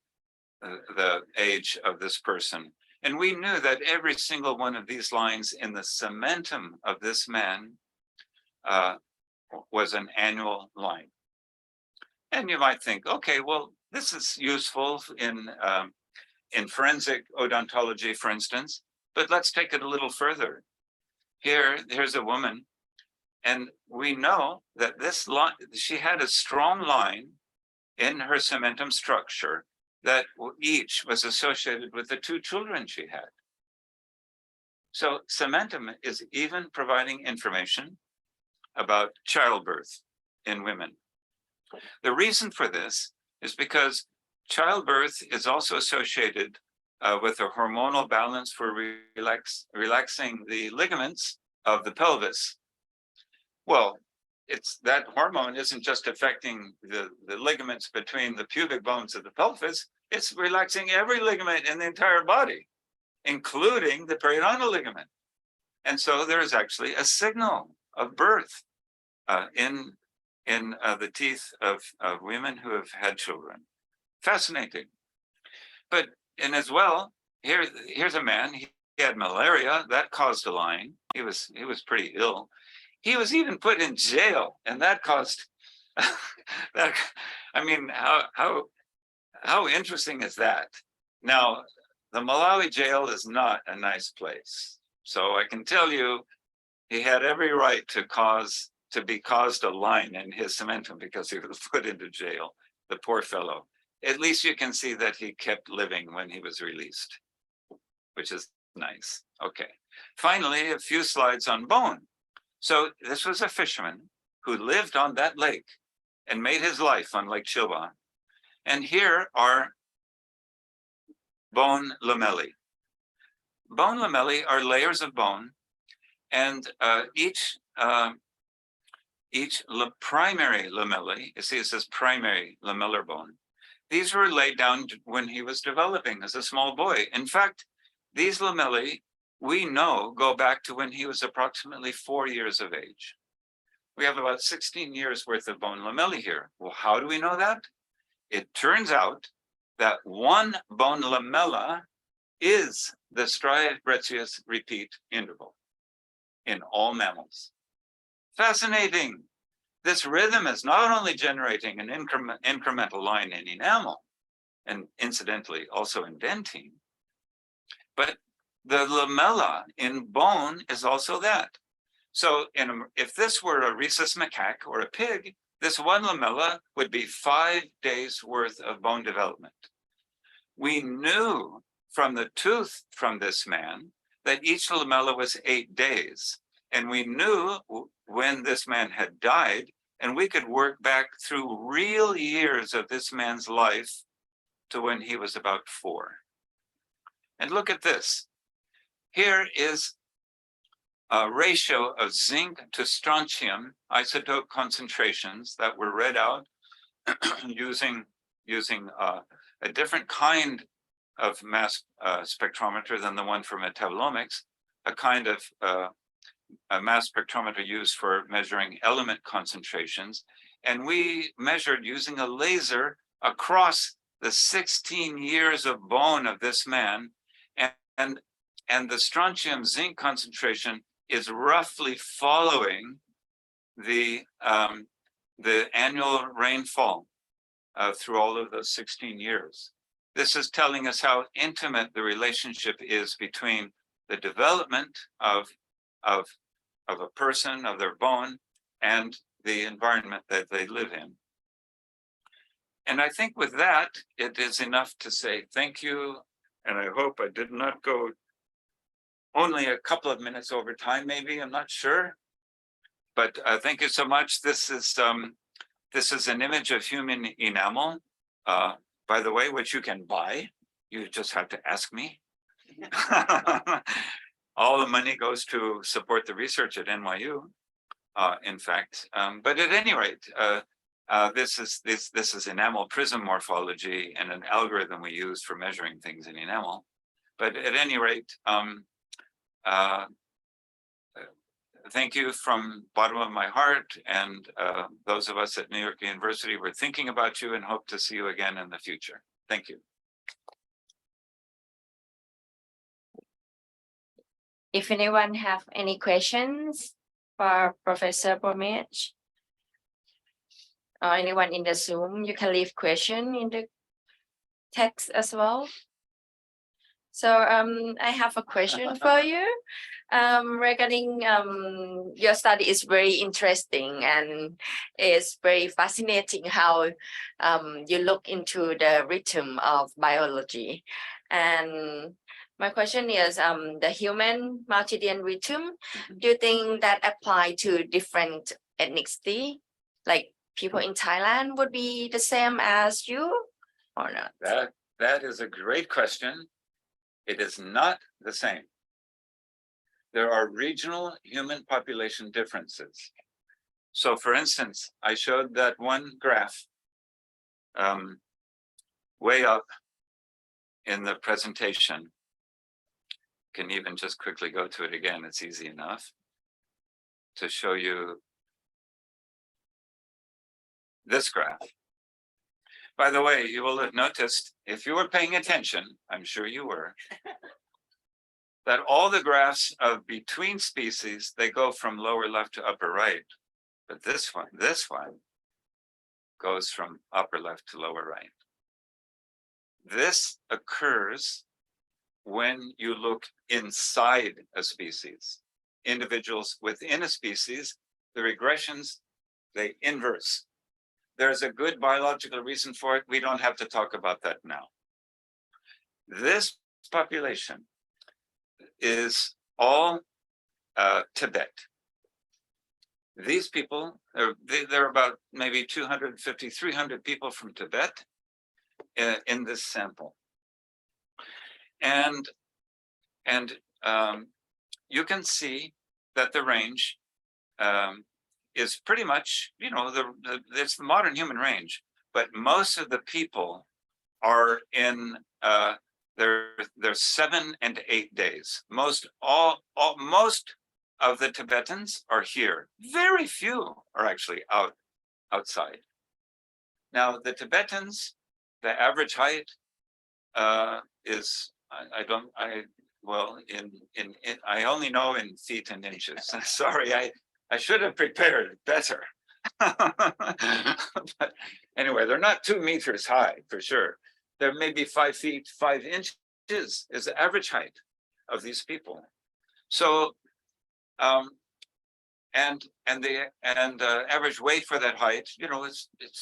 age of this person. And we knew that every single one of these lines in the cementum of this man was an annual line. And you might think, okay, well, this is useful in forensic odontology, for instance, but let's take it a little further. Here's a woman, and we know that this line, she had a strong line in her cementum structure that each was associated with the 2 children she had. So cementum is even providing information about childbirth in women. The reason for this is because childbirth is also associated with a hormonal balance for relaxing the ligaments of the pelvis. Well, it's that hormone isn't just affecting the ligaments between the pubic bones of the pelvis, it's relaxing every ligament in the entire body, including the periodontal ligament. And so there is actually a signal of birth in the teeth of women who have had children. Fascinating. But, and as well, here's a man, he had malaria, that caused a line. He was pretty ill. He was even put in jail, and that caused that. I mean, how interesting is that? Now, the Malawi jail is not a nice place. So I can tell you, he had every right to be caused a line in his cementum because he was put into jail, the poor fellow. At least you can see that he kept living when he was released, which is nice. Okay. Finally, a few slides on bone. So this was a fisherman who lived on that lake and made his life on Lake Chilwa. And here are bone lamellae. Bone lamellae are layers of bone, and each primary lamellae, you see it says primary lamellar bone. These were laid down when he was developing as a small boy. In fact, these lamellae, we know, go back to when he was approximately 4 years of age. We have about 16 years worth of bone lamellae here. Well, how do we know that? It turns out that one bone lamella is the striabrachius repeat interval in all mammals. Fascinating. This rhythm is not only generating an incremental line in enamel, and incidentally also in dentine, but the lamella in bone is also that. So if this were a rhesus macaque or a pig, this one lamella would be 5 days worth of bone development. We knew from the tooth from this man that each lamella was 8 days. And we knew when this man had died, and we could work back through real years of this man's life to when he was about 4. And look at this. Here is a ratio of zinc to strontium isotope concentrations that were read out using a different kind of mass spectrometer than the one for metabolomics, a kind of a mass spectrometer used for measuring element concentrations. And we measured using a laser across the 16 years of bone of this man. And the strontium zinc concentration is roughly following the annual rainfall through all of those 16 years. This is telling us how intimate the relationship is between the development of a person, of their bone, and the environment that they live in. And I think with that, it is enough to say thank you. And I hope I did not go only a couple of minutes over time, maybe, I'm not sure. But thank you so much. This is an image of human enamel, by the way, which you can buy. You just have to ask me. All the money goes to support the research at NYU, in fact. But at any rate, this is enamel prism morphology and an algorithm we use for measuring things in enamel. But at any rate, thank you from bottom of my heart, and those of us at New York University, we're thinking about you and hope to see you again in the future. Thank you. If anyone have any questions for Professor Bromage, or anyone in the Zoom, you can leave question in the text as well. So I have a question for you regarding your study is very interesting, and it's very fascinating how you look into the rhythm of biology. And my question is the human multidian rhythm, do you think that apply to different ethnicity? Like people in Thailand would be the same as you or not? That is a great question. It is not the same. There are regional human population differences. So for instance, I showed that one graph way up in the presentation. Can even just quickly go to it again. It's easy enough to show you this graph. By the way, you will have noticed, if you were paying attention, I'm sure you were, that all the graphs of between species, they go from lower left to upper right. But this one goes from upper left to lower right. This occurs when you look inside a species. Individuals within a species, the regressions, they inverse. There's a good biological reason for it. We don't have to talk about that now. This population is all Tibet. These people, there are about maybe 250, 300 people from Tibet in this sample. And you can see that the range is pretty much, it's the modern human range, but most of the people are in their 7 and 8 days. Most of the Tibetans are here. Very few are actually outside. Now the Tibetans, the average height is I only know in feet and inches. Sorry, I should have prepared better. But anyway, they're not 2 meters high for sure. They're maybe 5 feet 5 inches is the average height of these people. So, and the average weight for that height, it's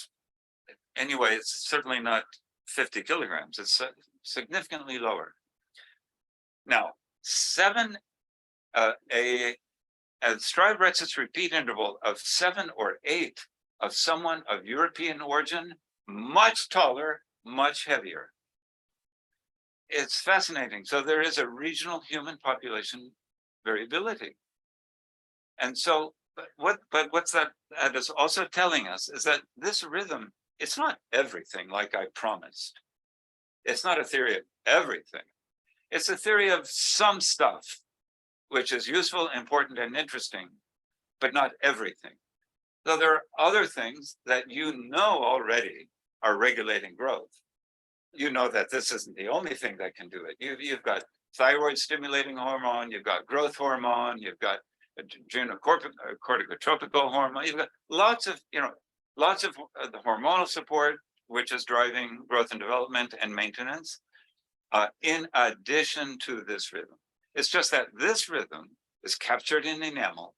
certainly not 50 kilograms. It's significantly lower. Now, a Stryve-Rex's repeat interval of 7 or 8 of someone of European origin, much taller, much heavier. It's fascinating. So there is a regional human population variability. And so, what's that is also telling us is that this rhythm, it's not everything like I promised. It's not a theory of everything. It's a theory of some stuff. which is useful, important, and interesting, but not everything. So there are other things that you know already are regulating growth. You know that this isn't the only thing that can do it. You've got thyroid stimulating hormone, you've got growth hormone, you've got corticotropical hormone, you've got lots of the hormonal support, which is driving growth and development and maintenance, in addition to this rhythm. It's just that this rhythm is captured in enamel.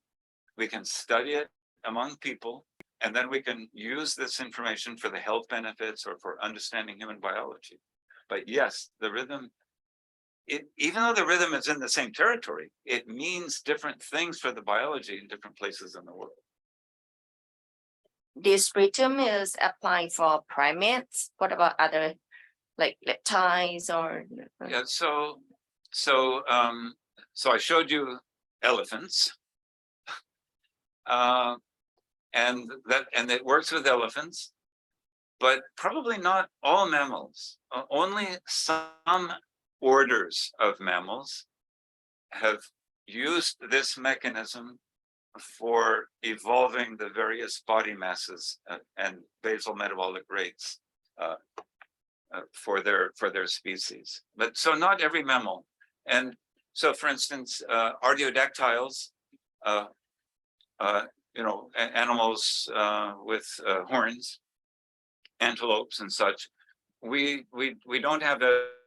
We can study it among people, and then we can use this information for the health benefits or for understanding human biology. But yes, the rhythm, even though the rhythm is in the same territory, it means different things for the biology in different places in the world. This rhythm is applied for primates. What about other, like reptiles or? Yeah, so I showed you elephants, and it works with elephants, but probably not all mammals. Only some orders of mammals have used this mechanism for evolving the various body masses and basal metabolic rates for their species. But so not every mammal. And so, for instance, artiodactyls, animals with horns, antelopes and such, we don't have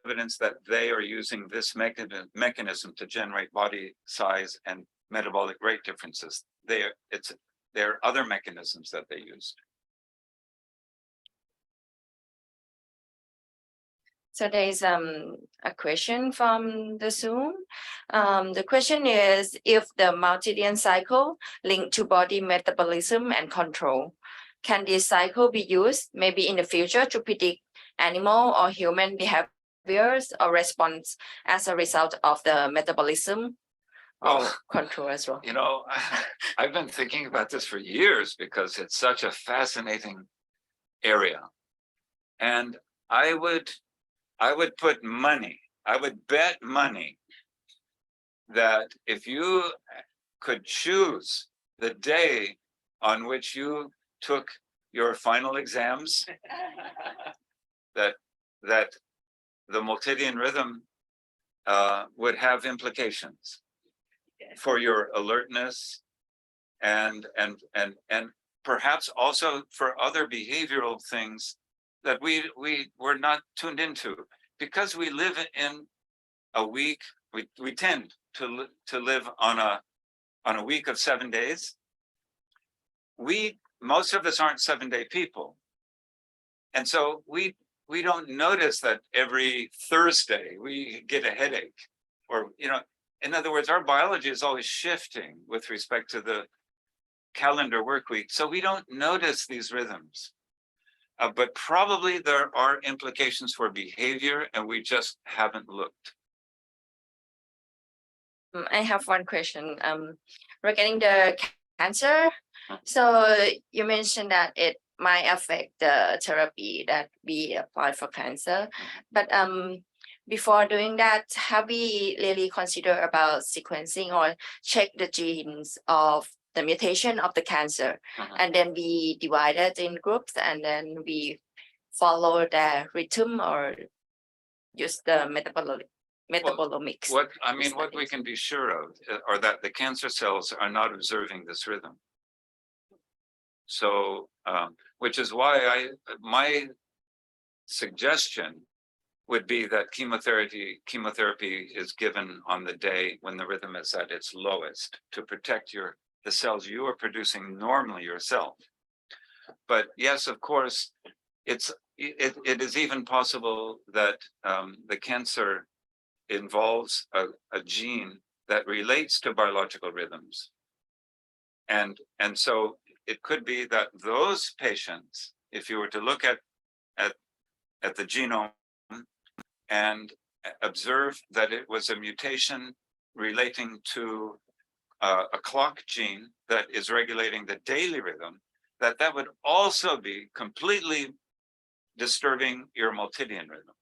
evidence that they are using this mechanism to generate body size and metabolic rate differences. There are other mechanisms that they used. So there's a question from the Zoom. The question is, if the multidian cycle linked to body metabolism and control, can this cycle be used maybe in the future to predict animal or human behaviors or response as a result of the metabolism or control as well? I've been thinking about this for years because it's such a fascinating area. And I would put money, I would bet money that if you could choose the day on which you took your final exams, that the multidian rhythm would have implications for your alertness and perhaps also for other behavioral things that we were not tuned into, because we live in a week. We tend to live on a week of 7 days. Most of us aren't 7-day people, and so we don't notice that every Thursday we get a headache, or in other words, our biology is always shifting with respect to the calendar work week, so we don't notice these rhythms. But probably there are implications for behavior, and we just haven't looked. I have one question regarding the cancer. So you mentioned that it might affect the therapy that we apply for cancer, but before doing that, have we really considered about sequencing or check the genes of the mutation of the cancer, and then we divide it in groups, and then we follow the rhythm or use the metabolomics? What we can be sure of are that the cancer cells are not observing this rhythm. So, which is why my suggestion would be that chemotherapy is given on the day when the rhythm is at its lowest to protect the cells you are producing normally yourself. But yes, of course, it is even possible that the cancer involves a gene that relates to biological rhythms. And so it could be that those patients, if you were to look at the genome and observe that it was a mutation relating to a clock gene that is regulating the daily rhythm, that would also be completely disturbing your multidian rhythm.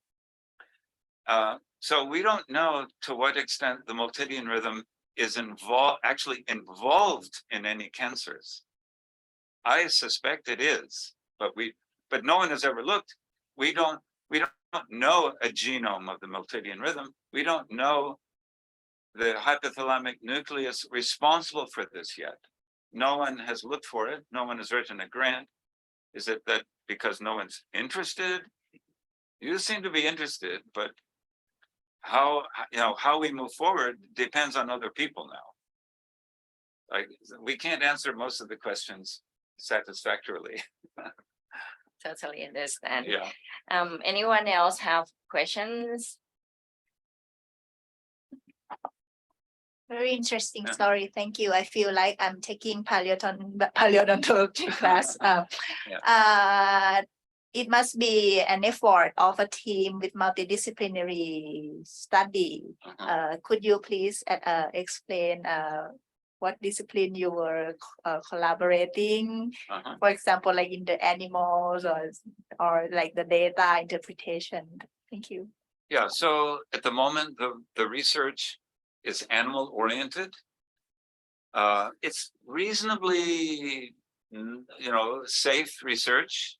So we don't know to what extent the multidian rhythm is actually involved in any cancers. I suspect it is, but no one has ever looked. We don't know a genome of the multidian rhythm. We don't know the hypothalamic nucleus responsible for this yet. No one has looked for it. No one has written a grant. Is it that because no one's interested? You seem to be interested, but how we move forward depends on other people now. Like, we can't answer most of the questions satisfactorily. Totally understand. Yeah. Anyone else have questions? Very interesting Yeah. story. Thank you. I feel like I'm taking paleodontology class. It must be an effort of a team with multidisciplinary study. Could you please explain what discipline you were collaborating? For example, like in the animals or like the data interpretation. Thank you. Yeah, so at the moment, the research is animal oriented. It's reasonably, safe research.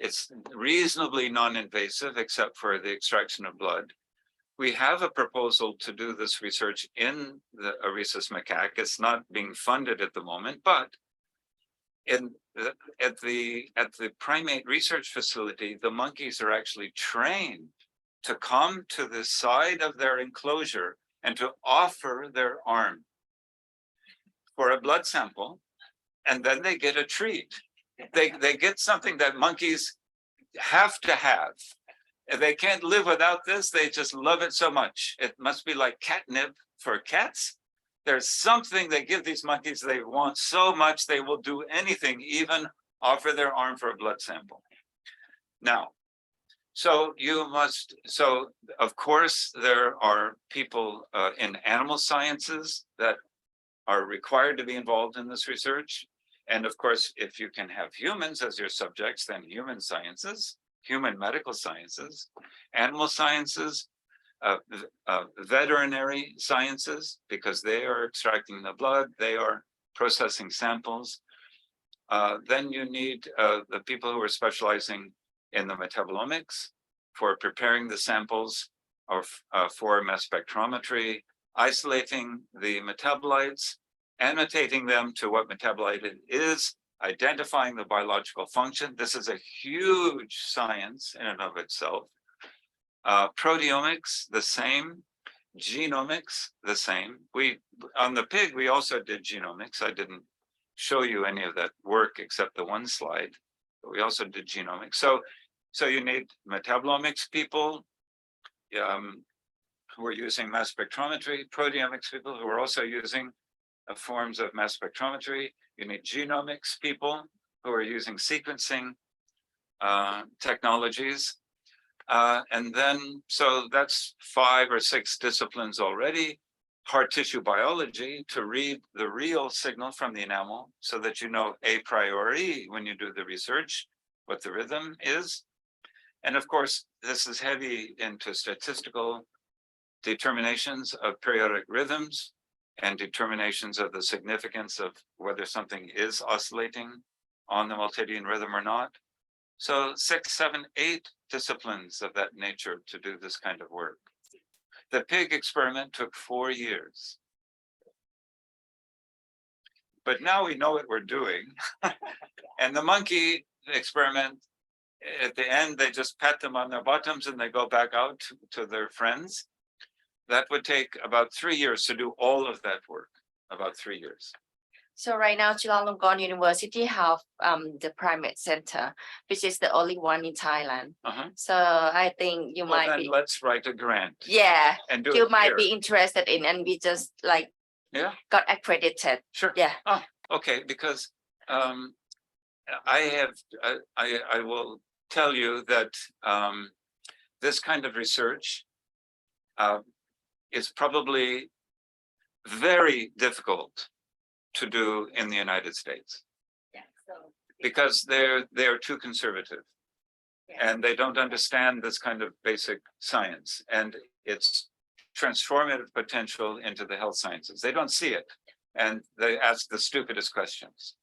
It's reasonably non-invasive, except for the extraction of blood. We have a proposal to do this research in the rhesus macaque. It's not being funded at the moment, but at the primate research facility, the monkeys are actually trained to come to the side of their enclosure and to offer their arm for a blood sample, and then they get a treat. They get something that monkeys have to have. If they can't live without this, they just love it so much. It must be like catnip for cats. There's something they give these monkeys they want so much they will do anything, even offer their arm for a blood sample. Now, so of course, there are people in animal sciences that are required to be involved in this research. And of course, if you can have humans as your subjects, then human sciences, human medical sciences, animal sciences, veterinary sciences, because they are extracting the blood, they are processing samples. Then you need the people who are specializing in the metabolomics for preparing the samples for mass spectrometry, isolating the metabolites, annotating them to what metabolite it is, identifying the biological function. This is a huge science in and of itself. Proteomics, the same. Genomics, the same. On the pig, we also did genomics. I didn't show you any of that work except the one slide, but we also did genomics. So you need metabolomics people who are using mass spectrometry, proteomics people who are also using forms of mass spectrometry. You need genomics people who are using sequencing technologies. And then, so that's 5 or 6 disciplines already. Hard tissue biology, to read the real signal from the enamel so that you know a priori when you do the research what the rhythm is. And of course, this is heavy into statistical determinations of periodic rhythms and determinations of the significance of whether something is oscillating on the multidian rhythm or not. So 6, 7, 8 disciplines of that nature to do this kind of work. The pig experiment took 4 years. But now we know what we're doing. And the monkey experiment, at the end, they just pat them on their bottoms and they go back out to their friends. That would take about 3 years to do all of that work, about 3 years. So right now, Chulalongkorn University have the primate center, which is the only one in Thailand. So I think you might be. Let's write a grant. Yeah, and do you it might here. be interested in, and we just like got accredited. Sure. Yeah. Oh, okay. Because I will tell you that this kind of research is probably very difficult to do in the United States. Because they're too conservative and they don't understand this kind of basic science, and it's transformative potential into the health sciences. They don't see it, and they ask the stupidest questions.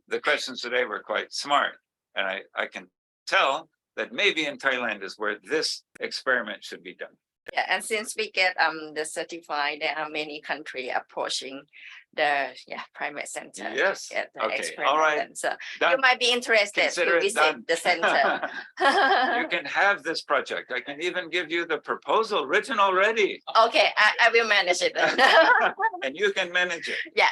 The questions today were quite smart, and I can tell that maybe in Thailand is where this experiment should be done. Yeah, and since we get the certified, there are many countries approaching the primate center. Yes. To get the Okay. experiment All right. done. So you Done. might be interested Consider to it visit done. the center. You can have this project. I can even give you the proposal written already, Okay, I will manage it then. and you can manage it. Yeah.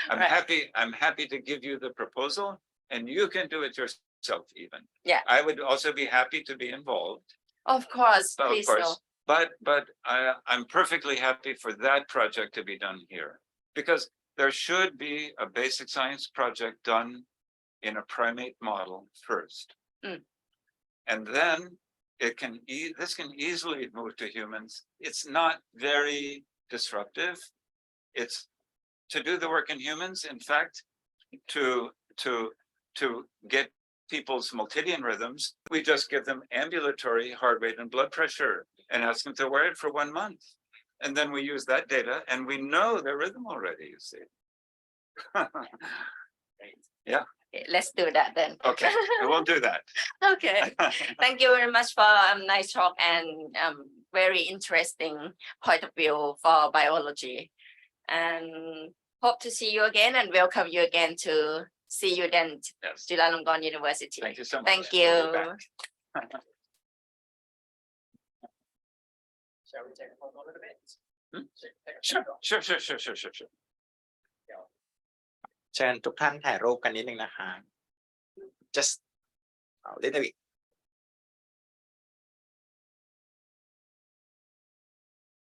Right. I'm happy to give you the proposal, and you can do it yourself even. Yeah. I would also be happy to be involved, Of course, of please do. course. But I'm perfectly happy for that project to be done here, because there should be a basic science project done in a primate model first. Mm. And then this can easily move to humans. It's not very disruptive. It's to do the work in humans. In fact, to get people's multidian rhythms, we just give them ambulatory heart rate and blood pressure and ask them to wear it for 1 month. And then we use that data and we know their rhythm already, you see. Yeah. Okay, let's do that then. Okay, we'll do that. Okay. Thank you very much for nice talk and very interesting point of view for biology. And hope to see you again and welcome you again to see you then Yes. Chulalongkorn University. Thank you so much. Thank We'll you. be back. Shall we take a photo a little bit? Hmm? Take a Sure, photo. sure. เชิญทุกท่านถ่ายรูปกันนิดนึงนะคะ just a little bit